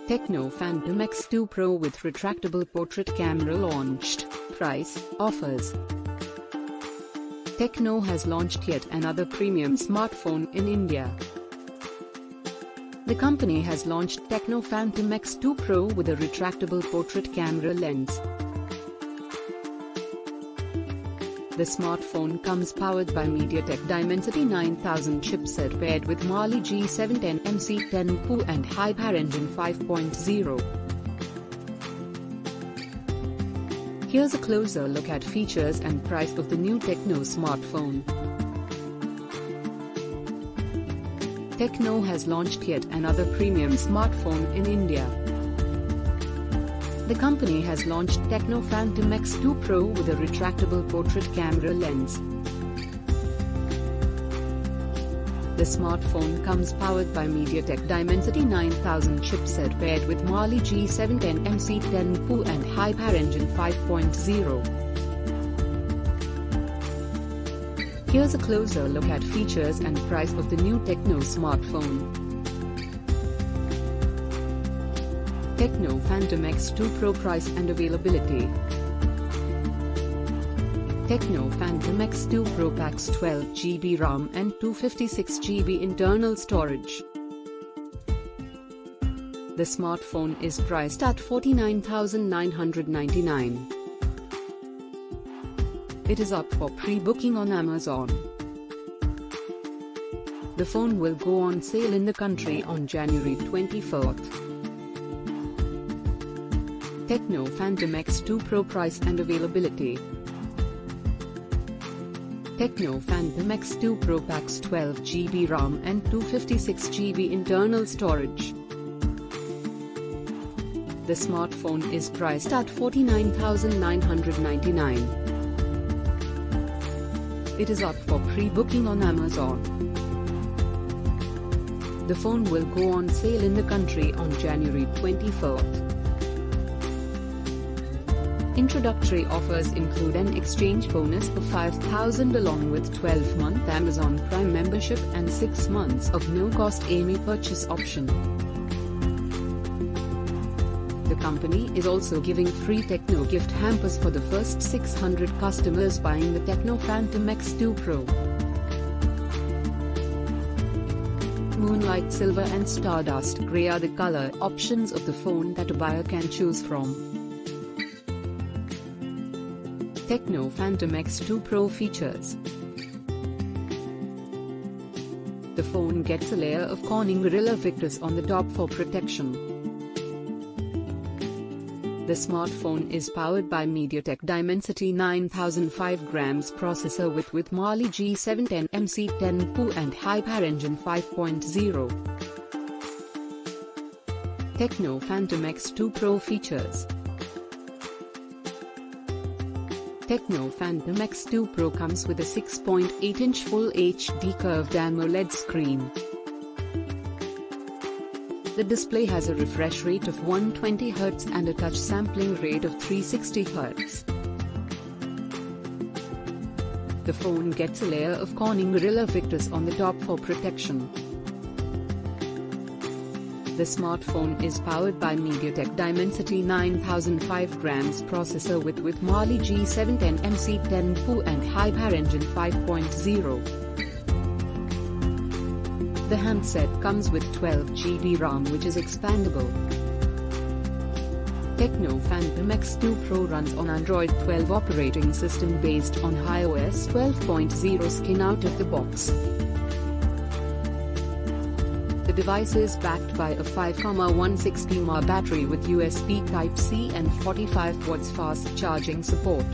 Tecno Phantom X2 Pro with retractable portrait camera launched. Price, offers. Tecno has launched yet another premium smartphone in India. The company has launched Tecno Phantom X2 Pro with a retractable portrait camera lens. The smartphone comes powered by MediaTek Dimensity 9000 chipset paired with Mali G710 MC10 PU and Hyper Engine 5.0. Here's a closer look at features and price of the new Tecno smartphone. Tecno has launched yet another premium smartphone in India. The company has launched Tecno Phantom X2 Pro with a retractable portrait camera lens. The smartphone comes powered by MediaTek Dimensity 9000 chipset paired with Mali G710 MC10 PU and Hyper Engine 5.0. Here's a closer look at features and price of the new Tecno smartphone. Tecno Phantom X2 Pro price and availability. Tecno Phantom X2 Pro packs 12GB RAM and 256GB internal storage. The smartphone is priced at 49,999. It is up for pre-booking on Amazon. The phone will go on sale in the country on January 24th. Tecno Phantom X2 Pro price and availability. Tecno Phantom X2 Pro packs 12GB RAM and 256GB internal storage. The smartphone is priced at 49,999. It is up for pre-booking on Amazon. The phone will go on sale in the country on January 24th. Introductory offers include an exchange bonus of 5,000 along with 12-month Amazon Prime membership and 6 months of no-cost EMI purchase option. The company is also giving free Tecno gift hampers for the first 600 customers buying the Tecno Phantom X2 Pro. Moonlight Silver and Stardust Grey are the color options of the phone that a buyer can choose from. Tecno Phantom X2 Pro features. The phone gets a layer of Corning Gorilla Victus on the top for protection. The smartphone is powered by MediaTek Dimensity 9000 5g processor with Mali G710 MC10 PU and Hyper Engine 5.0. Tecno Phantom X2 Pro features. Tecno Phantom X2 Pro comes with a 6.8-inch Full HD curved AMOLED screen. The display has a refresh rate of 120Hz and a touch sampling rate of 360Hz. The phone gets a layer of Corning Gorilla Victus on the top for protection. The smartphone is powered by MediaTek Dimensity 9000 5g processor with Mali G710 MC10 PU and Hyper Engine 5.0. The handset comes with 12GB RAM which is expandable. Tecno Phantom X2 Pro runs on Android 12 operating system based on iOS 12.0 skin out of the box. The device is backed by a 5,160 mAh battery with USB Type-C and 45 watts fast charging support.